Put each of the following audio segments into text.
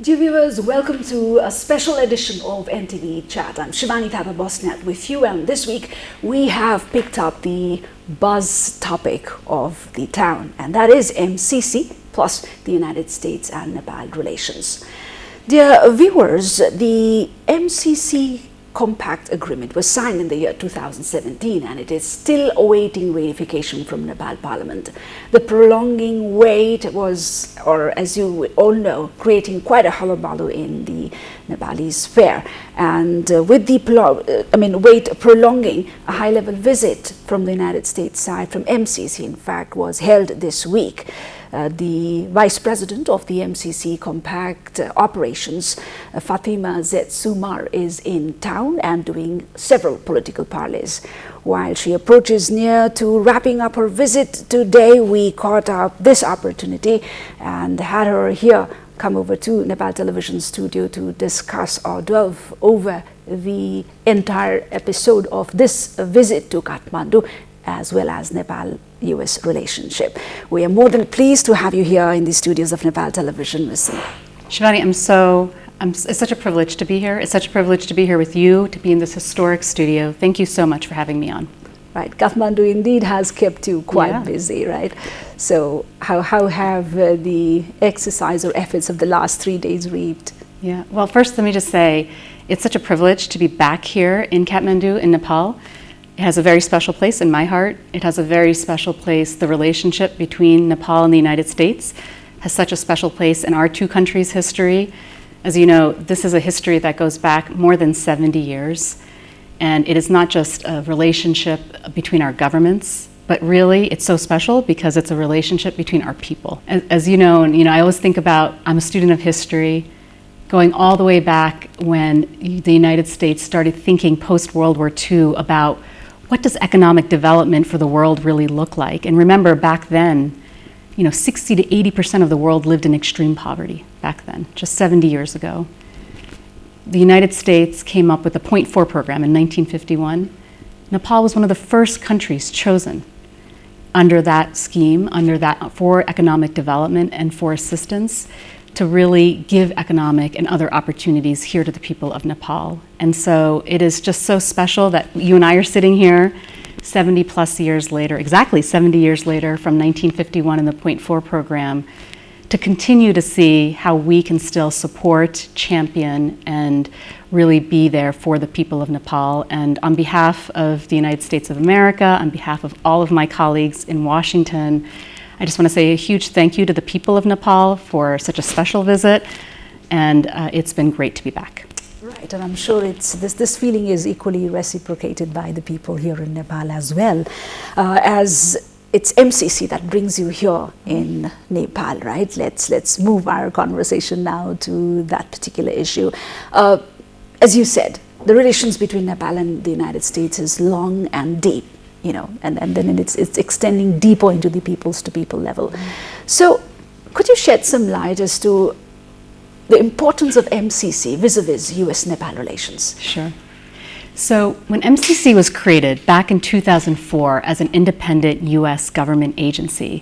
Dear viewers, welcome to a special edition of NTV Chat. I'm Shivani Thapa Bosnat with you, and this week we have picked up the buzz topic of the town, and that is MCC plus the United States and Nepal relations. Dear viewers, the MCC Compact Agreement was signed in the year 2017 and it is still awaiting ratification from Nepal Parliament. The prolonging wait was, or as you all know, creating quite a hullabaloo in the Nepali sphere. And with the wait prolonging, a high-level visit from the United States side, from MCC in fact, was held this week. The Vice President of the MCC Compact Operations, Fatema Sumar, is in town and doing several political parleys. While she approaches near to wrapping up her visit today, we caught up this opportunity and had her here come over to Nepal Television studio to discuss or delve over the entire episode of this visit to Kathmandu, as well as Nepal-US relationship. We are more than pleased to have you here in the studios of Nepal Television, Ms. Sumar. Shivani, it's such a privilege to be here. It's such a privilege to be here with you, to be in this historic studio. Thank you so much for having me on. Right, Kathmandu indeed has kept you quite busy, right? So how have the exercise or efforts of the last 3 days reaped? Yeah, well, first let me just say, it's such a privilege to be back here in Kathmandu, in Nepal. It has a very special place in my heart. It has a very special place. The relationship between Nepal and the United States has such a special place in our two countries' history. As you know, this is a history that goes back more than 70 years. And it is not just a relationship between our governments, but really it's so special because it's a relationship between our people. As you know, I always think about, I'm a student of history, going all the way back when the United States started thinking post-World War II about what does economic development for the world really look like? And remember, back then, 60 to 80% of the world lived in extreme poverty back then, just 70 years ago. The United States came up with the 0.4 program in 1951. Nepal was one of the first countries chosen under that scheme, for economic development and for assistance, to really give economic and other opportunities here to the people of Nepal. And so it is just so special that you and I are sitting here 70 plus years later, exactly 70 years later from 1951 in the 0.4 program, to continue to see how we can still support, champion, and really be there for the people of Nepal. And on behalf of the United States of America, on behalf of all of my colleagues in Washington, I just want to say a huge thank you to the people of Nepal for such a special visit, and it's been great to be back. Right, and I'm sure this feeling is equally reciprocated by the people here in Nepal as well, as it's MCC that brings you here in Nepal, right? Let's move our conversation now to that particular issue. As you said, the relations between Nepal and the United States is long and deep. And then it's extending deeper into the people-to-people level. So could you shed some light as to the importance of MCC vis-a-vis US-Nepal relations? Sure. So when MCC was created back in 2004 as an independent US government agency,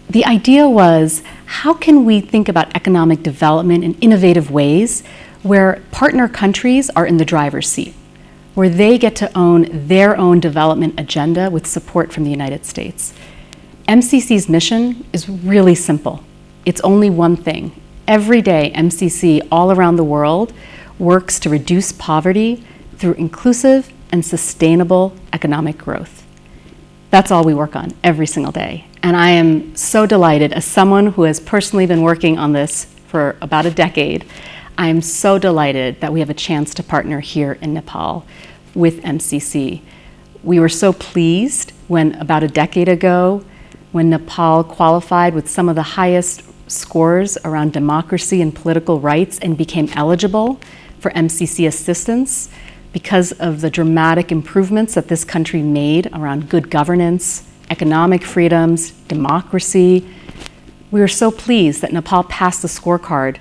the idea was, how can we think about economic development in innovative ways where partner countries are in the driver's seat, where they get to own their own development agenda with support from the United States. MCC's mission is really simple. It's only one thing. Every day, MCC all around the world works to reduce poverty through inclusive and sustainable economic growth. That's all we work on every single day. And I am so delighted, as someone who has personally been working on this for about a decade, I am so delighted that we have a chance to partner here in Nepal with MCC. We were so pleased when about a decade ago, when Nepal qualified with some of the highest scores around democracy and political rights and became eligible for MCC assistance because of the dramatic improvements that this country made around good governance, economic freedoms, democracy. We were so pleased that Nepal passed the scorecard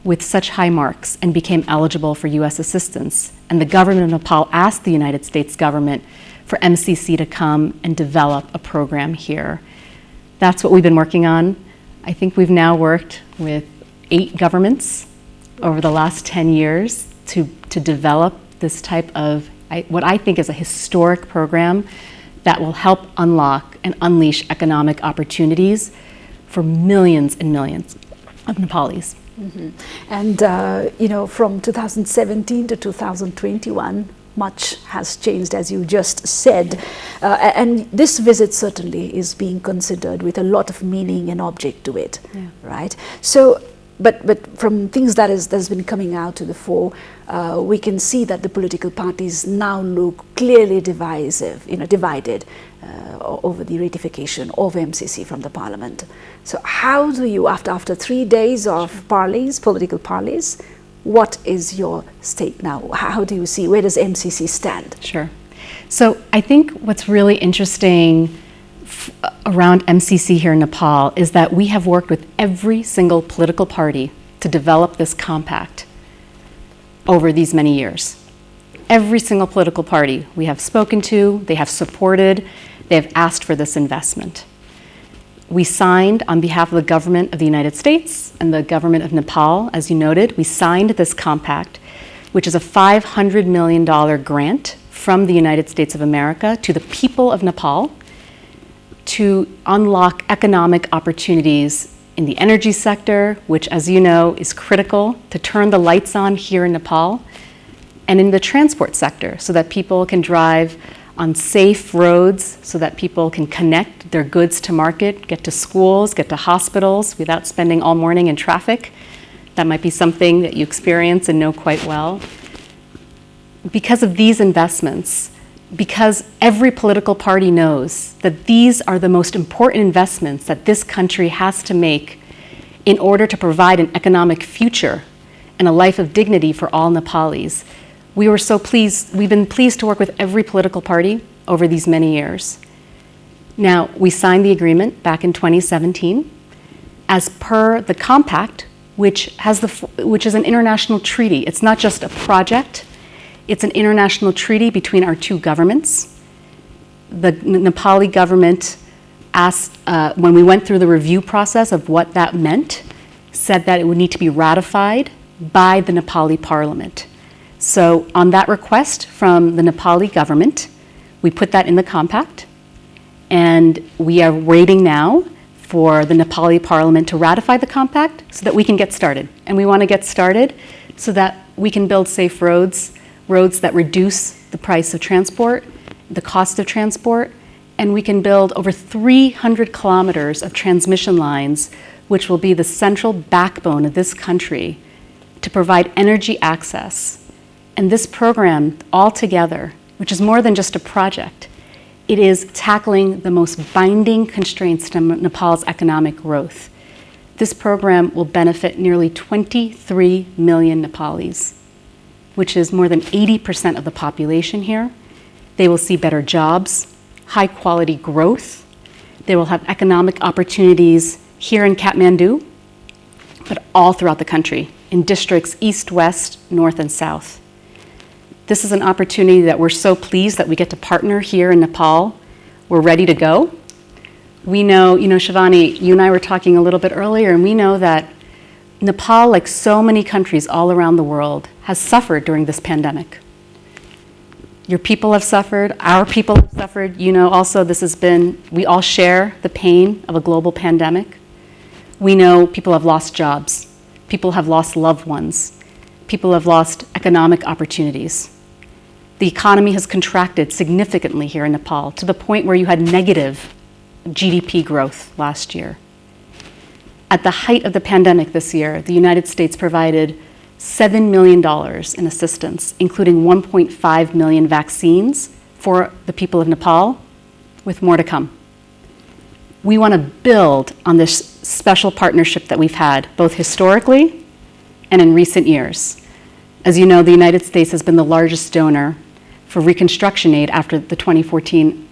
with such high marks and became eligible for US assistance. And the government of Nepal asked the United States government for MCC to come and develop a program here. That's what we've been working on. I think we've now worked with 8 governments over the last 10 years to develop this type of, what I think is a historic program that will help unlock and unleash economic opportunities for millions and millions of Nepalis. Mm-hmm. And, from 2017 to 2021, much has changed, as you just said. And this visit certainly is being considered with a lot of meaning and object to it, right? So, but from things that's been coming out to the fore, we can see that the political parties now look clearly divided over the ratification of MCC from the Parliament. So how do you, after 3 days of political parleys, what is your stake now? How do you see, where does MCC stand? Sure. So I think what's really interesting around MCC here in Nepal is that we have worked with every single political party to develop this compact over these many years. Every single political party we have spoken to, they have supported, they have asked for this investment. We signed on behalf of the government of the United States and the government of Nepal, as you noted, we signed this compact, which is a $500 million grant from the United States of America to the people of Nepal to unlock economic opportunities in the energy sector, which, as you know, is critical to turn the lights on here in Nepal, and in the transport sector so that people can drive on safe roads, so that people can connect their goods to market, get to schools, get to hospitals without spending all morning in traffic. That might be something that you experience and know quite well. Because of these investments, because every political party knows that these are the most important investments that this country has to make in order to provide an economic future and a life of dignity for all Nepalis. We were so pleased, we've been pleased to work with every political party over these many years. Now, we signed the agreement back in 2017 as per the compact, which is an international treaty. It's not just a project, it's an international treaty between our two governments. The Nepali government asked, when we went through the review process of what that meant, said that it would need to be ratified by the Nepali Parliament. So on that request from the Nepali government, we put that in the compact, and we are waiting now for the Nepali Parliament to ratify the compact so that we can get started. And we want to get started so that we can build safe roads that reduce the price of transport, the cost of transport, and we can build over 300 kilometers of transmission lines, which will be the central backbone of this country to provide energy access. And this program altogether, which is more than just a project, it is tackling the most binding constraints to Nepal's economic growth. This program will benefit nearly 23 million Nepalis, which is more than 80% of the population here. They will see better jobs, high quality growth. They will have economic opportunities here in Kathmandu, but all throughout the country, in districts east, west, north, and south. This is an opportunity that we're so pleased that we get to partner here in Nepal. We're ready to go. We know, Shivani, you and I were talking a little bit earlier, and we know that Nepal, like so many countries all around the world, has suffered during this pandemic. Your people have suffered, our people have suffered. Also we all share the pain of a global pandemic. We know people have lost jobs. People have lost loved ones. People have lost economic opportunities. The economy has contracted significantly here in Nepal to the point where you had negative GDP growth last year. At the height of the pandemic this year, the United States provided $7 million in assistance, including 1.5 million vaccines for the people of Nepal, with more to come. We want to build on this special partnership that we've had, both historically and in recent years. As you know, the United States has been the largest donor for reconstruction aid after the 2015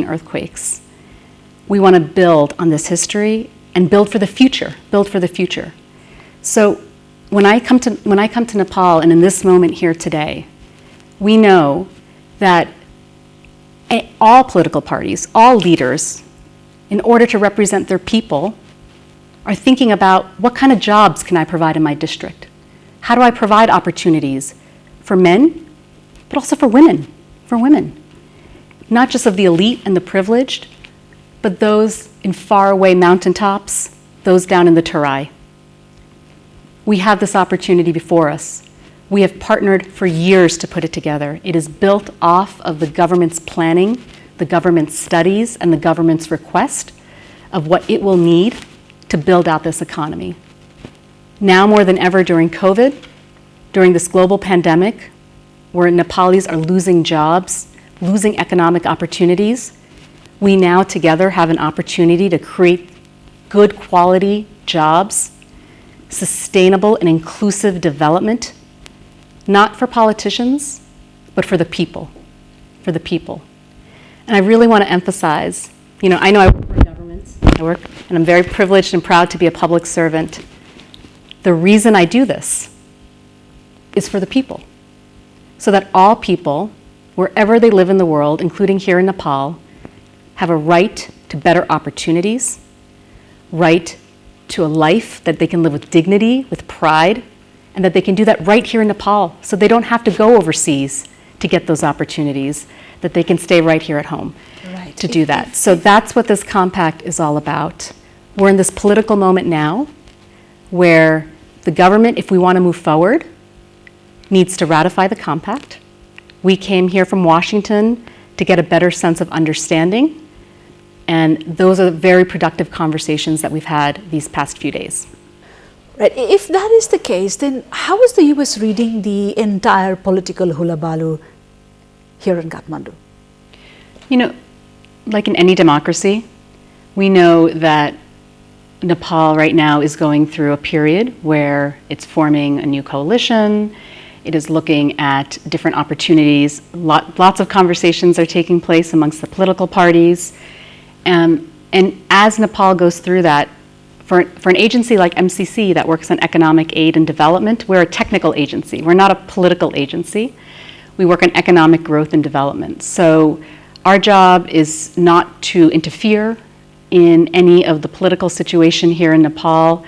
earthquakes. We want to build on this history and build for the future. So when I come to Nepal, and in this moment here today, we know that all political parties, all leaders, in order to represent their people, are thinking about what kind of jobs can I provide in my district? How do I provide opportunities for men, but also for women, not just of the elite and the privileged, but those in faraway mountaintops, those down in the Terai. We have this opportunity before us. We have partnered for years to put it together. It is built off of the government's planning, the government's studies, and the government's request of what it will need to build out this economy. Now more than ever during COVID, during this global pandemic, where Nepalis are losing jobs, losing economic opportunities, we now together have an opportunity to create good quality jobs, sustainable and inclusive development, not for politicians, but for the people, for the people. And I really want to emphasize, I know I work for government, and I'm very privileged and proud to be a public servant. The reason I do this is for the people, so that all people, wherever they live in the world, including here in Nepal, have a right to better opportunities, right to a life that they can live with dignity, with pride, and that they can do that right here in Nepal, so they don't have to go overseas to get those opportunities, that they can stay right here at home to do that. So that's what this compact is all about. We're in this political moment now where the government, if we want to move forward, needs to ratify the compact. We came here from Washington to get a better sense of understanding, and those are very productive conversations that we've had these past few days. Right. If that is the case, then how is the US reading the entire political hullabaloo here in Kathmandu? Like in any democracy, we know that Nepal right now is going through a period where it's forming a new coalition. It is looking at different opportunities. Lots of conversations are taking place amongst the political parties. And as Nepal goes through that, for an agency like MCC that works on economic aid and development, we're a technical agency. We're not a political agency. We work on economic growth and development. So our job is not to interfere in any of the political situation here in Nepal.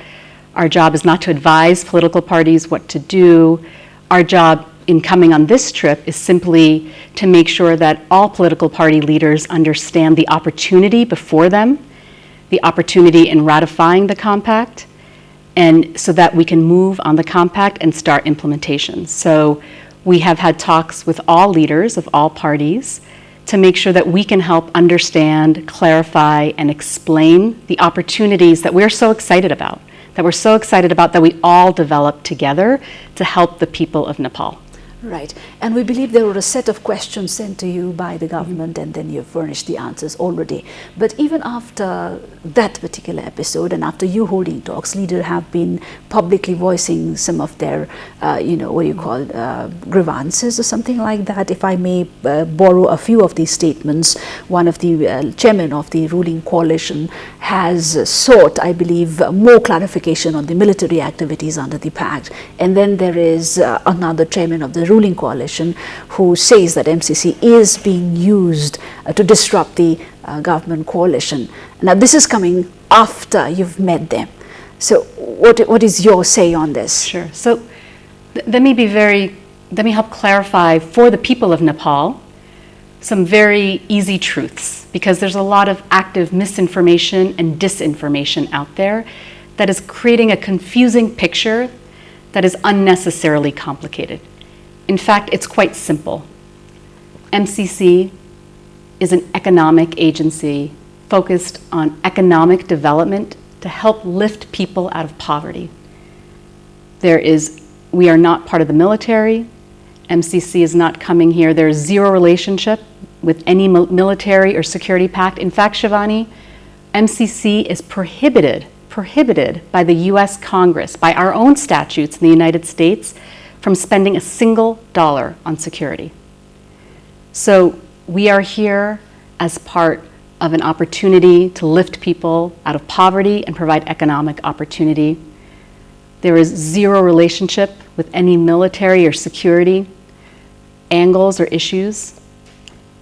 Our job is not to advise political parties what to do. Our job in coming on this trip is simply to make sure that all political party leaders understand the opportunity before them, the opportunity in ratifying the compact, and so that we can move on the compact and start implementation. So we have had talks with all leaders of all parties to make sure that we can help understand, clarify, and explain the opportunities that we're so excited about, that we all develop together to help the people of Nepal. Right. And we believe there were a set of questions sent to you by the government, and then you've furnished the answers already. But even after that particular episode and after you holding talks, leaders have been publicly voicing some of their, grievances or something like that. If I may borrow a few of these statements, one of the chairman of the ruling coalition has sought, I believe, more clarification on the military activities under the pact. And then there is another chairman of the ruling coalition who says that MCC is being used to disrupt the government coalition. Now this is coming after you've met them. So what is your say on this? Sure. So let me help clarify for the people of Nepal some very easy truths, because there's a lot of active misinformation and disinformation out there that is creating a confusing picture that is unnecessarily complicated. In fact, it's quite simple. MCC is an economic agency focused on economic development to help lift people out of poverty. We are not part of the military. MCC is not coming here. There is zero relationship with any military or security pact. In fact, Shivani, MCC is prohibited by the US Congress, by our own statutes in the United States, from spending a single dollar on security. So we are here as part of an opportunity to lift people out of poverty and provide economic opportunity. There is zero relationship with any military or security angles or issues.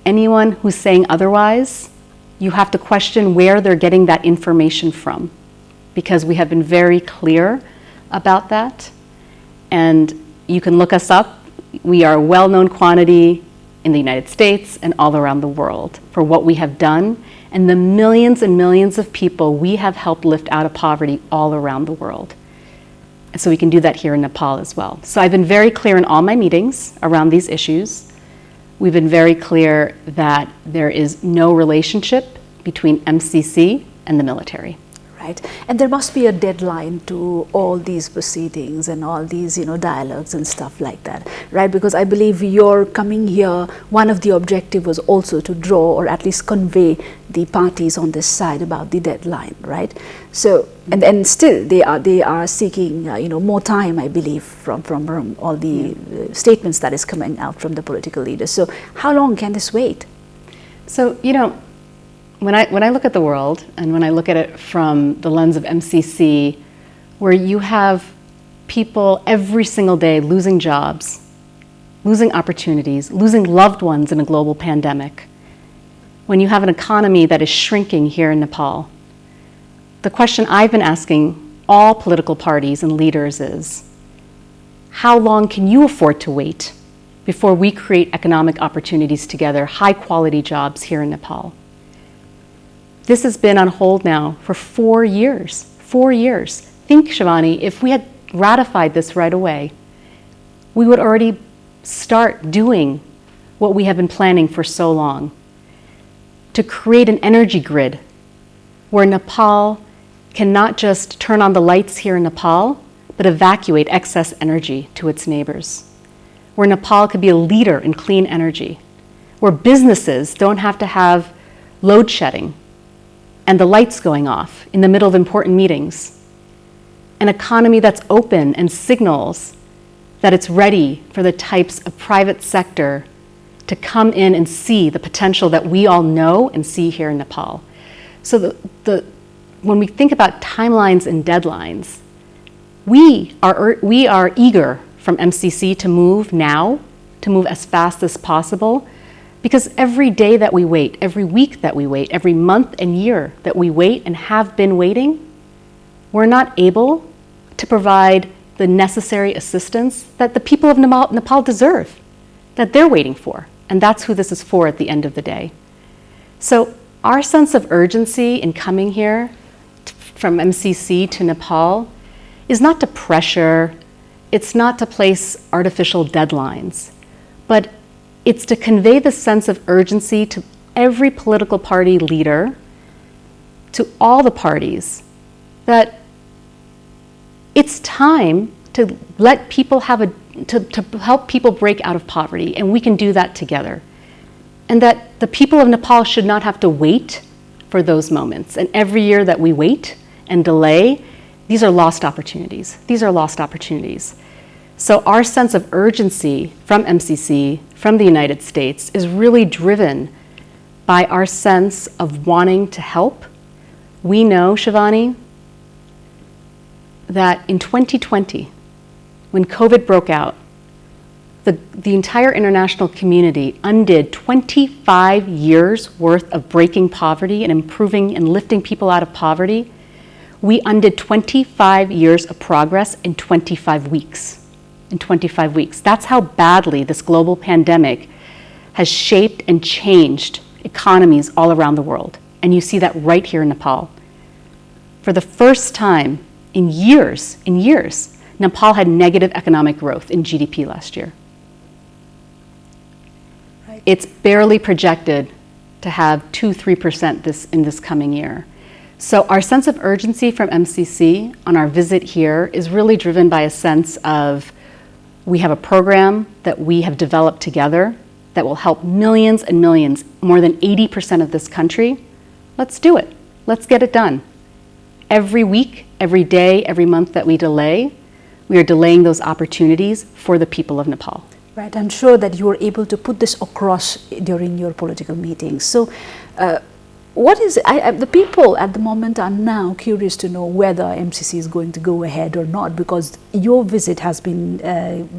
Anyone who's saying otherwise, you have to question where they're getting that information from. because we have been very clear about that. And you can look us up. We are a well-known quantity in the United States and all around the world for what we have done and the millions and millions of people we have helped lift out of poverty all around the world. So we can do that here in Nepal as well. So I've been very clear in all my meetings around these issues. We've been very clear that there is no relationship between MCC and the military. Right. And there must be a deadline to all these proceedings and all these, dialogues and stuff like that, right? Because I believe you're coming here, one of the objectives was also to draw or at least convey the parties on this side about the deadline, right? So, and still they are seeking, more time, I believe, from all the statements that is coming out from the political leaders. So how long can this wait? So, when I look at the world and when I look at it from the lens of MCC, where you have people every single day losing jobs, losing opportunities, losing loved ones in a global pandemic, when you have an economy that is shrinking here in Nepal, the question I've been asking all political parties and leaders is, how long can you afford to wait before we create economic opportunities together, high quality jobs here in Nepal? This has been on hold now for 4 years. 4 years. Think, Shivani, if we had ratified this right away, we would already start doing what we have been planning for so long, to create an energy grid where Nepal can not just turn on the lights here in Nepal, but evacuate excess energy to its neighbors, where Nepal could be a leader in clean energy, where businesses don't have to have load shedding and the lights going off in the middle of important meetings. An economy that's open and signals that it's ready for the types of private sector to come in and see the potential that we all know and see here in Nepal. So when we think about timelines and deadlines, we are eager from MCC to move now, to move as fast as possible, because every day that we wait, every week that we wait, every month and year that we wait and have been waiting, we're not able to provide the necessary assistance that the people of Nepal deserve, that they're waiting for. And that's who this is for at the end of the day. So our sense of urgency in coming here from MCC to Nepal is not to pressure, it's not to place artificial deadlines, but it's to convey the sense of urgency to every political party leader, to all the parties, that it's time to let people to help people break out of poverty, and we can do that together. And that the people of Nepal should not have to wait for those moments. And every year that we wait and delay, these are lost opportunities. These are lost opportunities. So our sense of urgency from MCC, from the United States, is really driven by our sense of wanting to help. We know, Shivani, that in 2020, when COVID broke out, the entire international community undid 25 years worth of breaking poverty and improving and lifting people out of poverty. We undid 25 years of progress in 25 weeks. In 25 weeks. That's how badly this global pandemic has shaped and changed economies all around the world. And you see that right here in Nepal. For the first time in years, Nepal had negative economic growth in GDP last year. Right. It's barely projected to have 2-3% in this coming year. So our sense of urgency from MCC on our visit here is really driven by a sense of we have a program that we have developed together that will help millions and millions, more than 80% of this country. Let's do it. Let's get it done. Every week, every day, every month that we delay, we are delaying those opportunities for the people of Nepal. Right. I'm sure that you were able to put this across during your political meetings. So what is the people at the moment are now curious to know whether MCC is going to go ahead or not, because your visit has been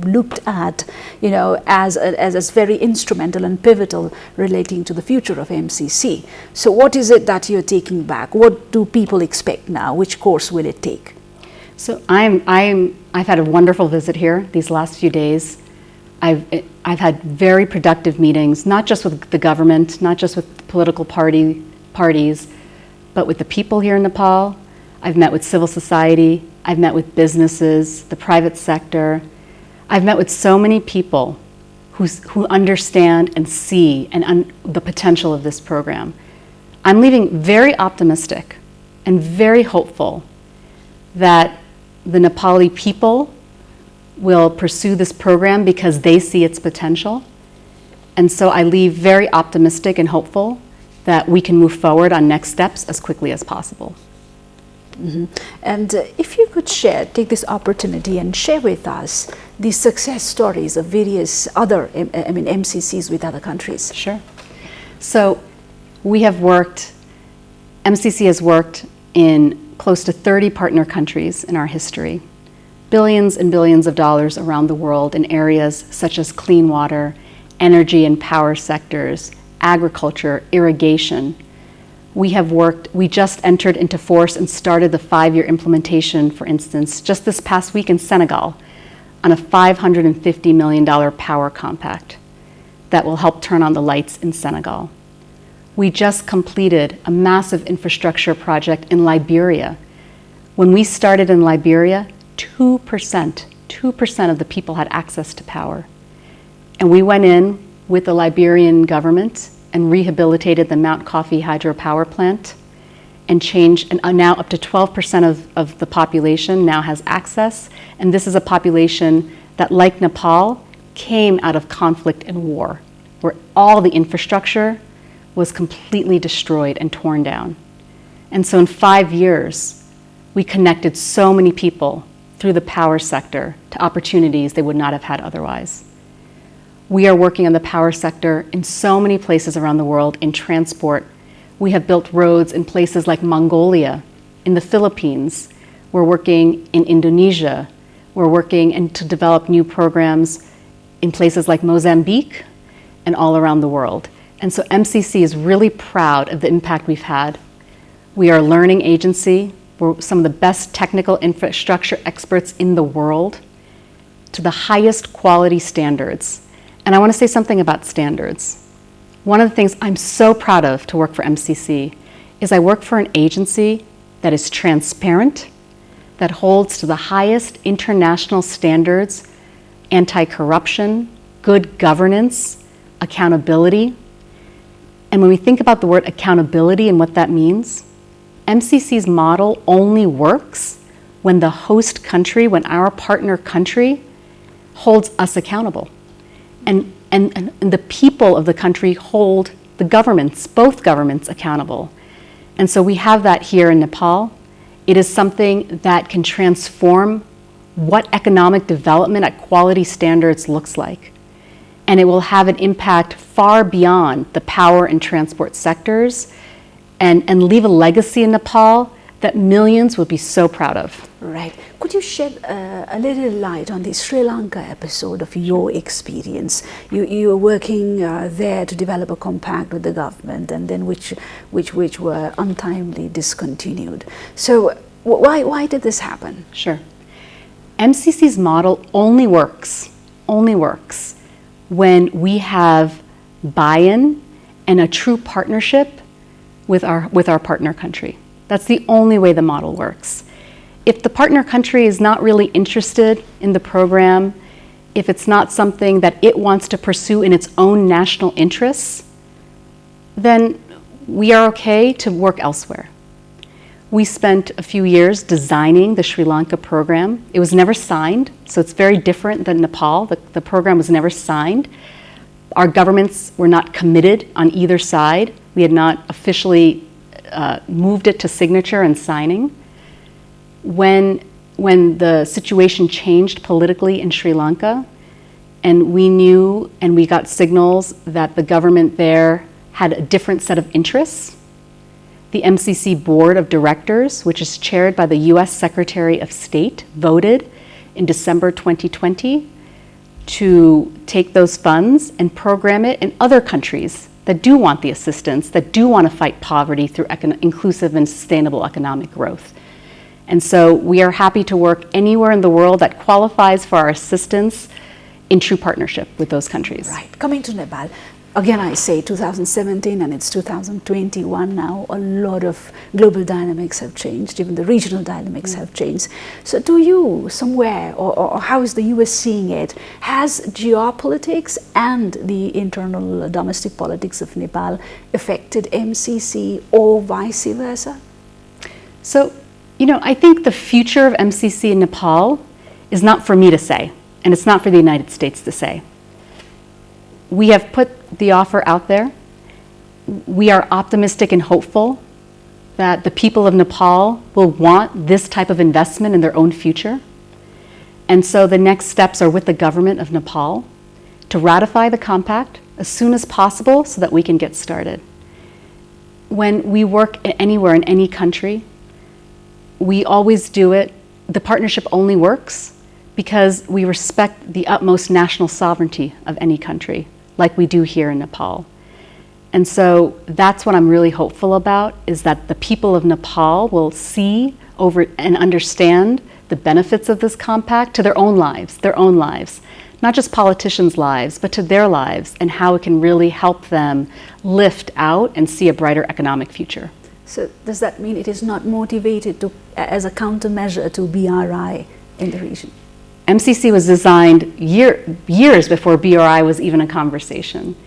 looked at, as very instrumental and pivotal relating to the future of MCC. So what is it that you're taking back? What do people expect now? Which course will it take? So I've had a wonderful visit here these last few days. I've had very productive meetings, not just with the government, not just with political parties, but with the people here in Nepal. I've met with civil society. I've met with businesses, the private sector. I've met with so many people who understand and see the potential of this program. I'm leaving very optimistic and very hopeful that the Nepali people will pursue this program because they see its potential. And so I leave very optimistic and hopeful that we can move forward on next steps as quickly as possible. Mm-hmm. And if you could take this opportunity and share with us the success stories of various other MCCs with other countries. Sure. So MCC has worked in close to 30 partner countries in our history, billions and billions of dollars around the world in areas such as clean water, energy and power sectors, agriculture, irrigation. We just entered into force and started the 5-year implementation, for instance, just this past week in Senegal, on a $550 million power compact that will help turn on the lights in Senegal. We just completed a massive infrastructure project in Liberia. When we started in Liberia, 2% of the people had access to power. And we went in with the Liberian government and rehabilitated the Mount Coffee hydropower plant and now up to 12% of the population now has access. And this is a population that, like Nepal, came out of conflict and war, where all the infrastructure was completely destroyed and torn down. And so in 5 years, we connected so many people through the power sector to opportunities they would not have had otherwise. We are working on the power sector in so many places around the world in transport. We have built roads in places like Mongolia, in the Philippines. We're working in Indonesia. We're working to develop new programs in places like Mozambique and all around the world. And so MCC is really proud of the impact we've had. We are a learning agency. We're some of the best technical infrastructure experts in the world, to the highest quality standards. And I want to say something about standards. One of the things I'm so proud of to work for MCC is I work for an agency that is transparent, that holds to the highest international standards, anti-corruption, good governance, accountability. And when we think about the word accountability and what that means, MCC's model only works when the host country, when our partner country holds us accountable. And the people of the country hold the governments, both governments, accountable. And so we have that here in Nepal. It is something that can transform what economic development at quality standards looks like. And it will have an impact far beyond the power and transport sectors and leave a legacy in Nepal that millions will be so proud of. Right. Could you shed a little light on the Sri Lanka episode of your experience? You were working there to develop a compact with the government, and then which were untimely discontinued. So why did this happen? Sure. MCC's model only works when we have buy-in and a true partnership with our partner country. That's the only way the model works. If the partner country is not really interested in the program, if it's not something that it wants to pursue in its own national interests, then we are okay to work elsewhere. We spent a few years designing the Sri Lanka program. It was never signed, so it's very different than Nepal. The program was never signed. Our governments were not committed on either side. We had not officially moved it to signature and signing. When the situation changed politically in Sri Lanka, and we knew and we got signals that the government there had a different set of interests, The MCC Board of Directors, which is chaired by the U.S. Secretary of State, voted in December 2020 to take those funds and program it in other countries that do want the assistance, that do want to fight poverty through inclusive and sustainable economic growth. And so we are happy to work anywhere in the world that qualifies for our assistance in true partnership with those countries. Right. Coming to Nepal, again I say 2017 and it's 2021 now, a lot of global dynamics have changed, even the regional dynamics have changed. So do you somewhere, or how is the US seeing it, has geopolitics and the internal domestic politics of Nepal affected MCC or vice versa? So, I think the future of MCC in Nepal is not for me to say, and it's not for the United States to say. We have put the offer out there. We are optimistic and hopeful that the people of Nepal will want this type of investment in their own future. And so the next steps are with the government of Nepal to ratify the compact as soon as possible so that we can get started. When we work anywhere in any country, we always do it, the partnership only works because we respect the utmost national sovereignty of any country, like we do here in Nepal. And so that's what I'm really hopeful about, is that the people of Nepal will see over and understand the benefits of this compact to their own lives, not just politicians' lives, but to their lives, and how it can really help them lift out and see a brighter economic future. So does that mean it is not motivated as a countermeasure to BRI in the region? MCC was designed years before BRI was even a conversation.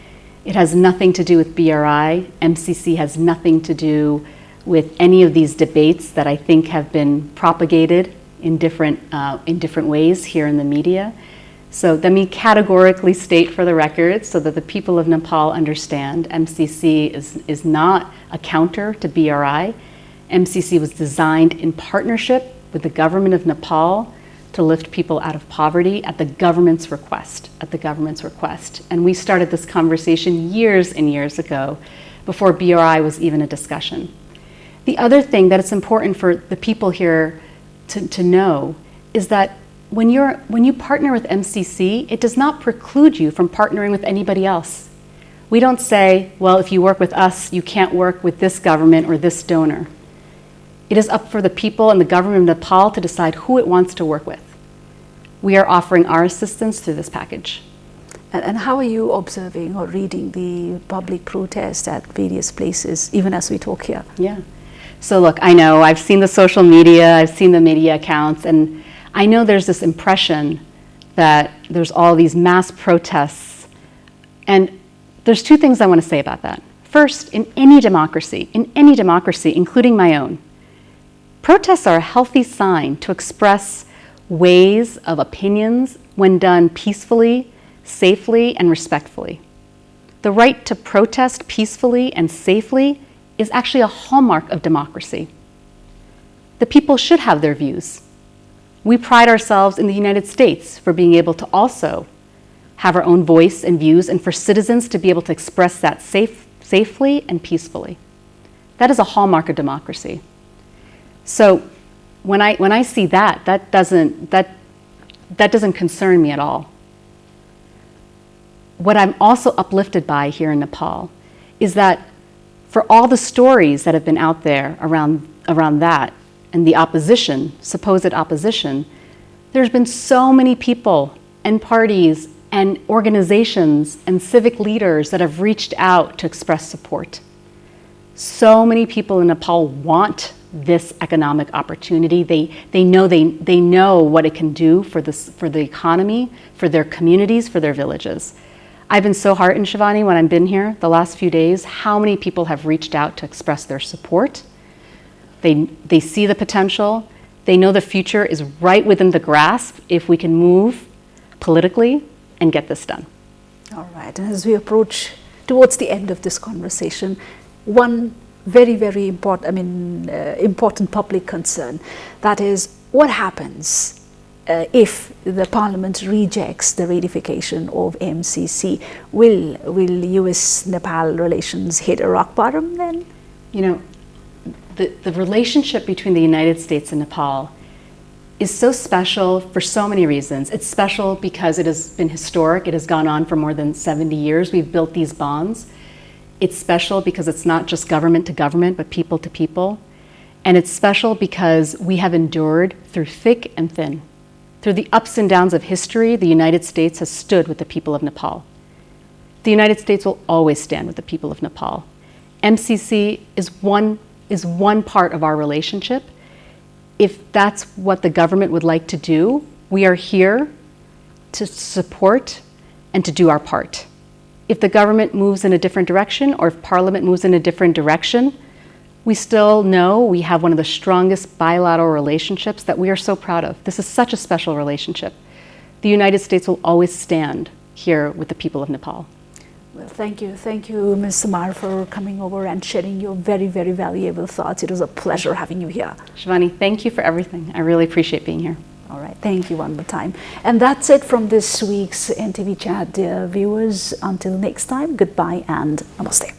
It has nothing to do with BRI. MCC has nothing to do with any of these debates that I think have been propagated in different ways here in the media. So let me categorically state for the record so that the people of Nepal understand, MCC is not a counter to BRI. MCC was designed in partnership with the government of Nepal to lift people out of poverty at the government's request, And we started this conversation years and years ago, before BRI was even a discussion. The other thing that it's important for the people here to know is that when you partner with MCC, it does not preclude you from partnering with anybody else. We don't say, well, if you work with us, you can't work with this government or this donor. It is up for the people and the government of Nepal to decide who it wants to work with. We are offering our assistance through this package. And how are you observing or reading the public protest at various places, even as we talk here? Yeah. So look, I know, I've seen the social media, I've seen the media accounts, and I know there's this impression that there's all these mass protests. And there's two things I want to say about that. First, in any democracy, including my own, protests are a healthy sign to express ways of opinions when done peacefully, safely, and respectfully. The right to protest peacefully and safely is actually a hallmark of democracy. The people should have their views. We pride ourselves in the United States for being able to also have our own voice and views, and for citizens to be able to express that safely and peacefully. That is a hallmark of democracy. So when I see that doesn't concern me at all. What I'm also uplifted by here in Nepal is that for all the stories that have been out there around that and the opposition, supposed opposition, there's been so many people and parties and organizations and civic leaders that have reached out to express support. So many people in Nepal want this economic opportunity. They know what it can do for the economy, for their communities, for their villages. I've been so heartened, Shivani, when I've been here the last few days, how many people have reached out to express their support. They see the potential. They know the future is right within the grasp if we can move politically and get this done. All right, and as we approach towards the end of this conversation, one very, very important public concern, that is, what happens if the Parliament rejects the ratification of MCC? Will US-Nepal relations hit a rock bottom then? the relationship between the United States and Nepal is so special for so many reasons. It's special because it has been historic. It has gone on for more than 70 years. We've built these bonds. It's special because it's not just government to government, but people to people. And it's special because we have endured through thick and thin. Through the ups and downs of history, the United States has stood with the people of Nepal. The United States will always stand with the people of Nepal. MCC is one part of our relationship. If that's what the government would like to do, we are here to support and to do our part. If the government moves in a different direction, or if Parliament moves in a different direction, we still know we have one of the strongest bilateral relationships that we are so proud of. This is such a special relationship. The United States will always stand here with the people of Nepal. Well, thank you, Ms. Sumar, for coming over and sharing your very, very valuable thoughts. It was a pleasure having you here. Shivani, thank you for everything. I really appreciate being here. All right, thank you one more time. And that's it from this week's NTV Chat, dear viewers. Until next time, goodbye and namaste.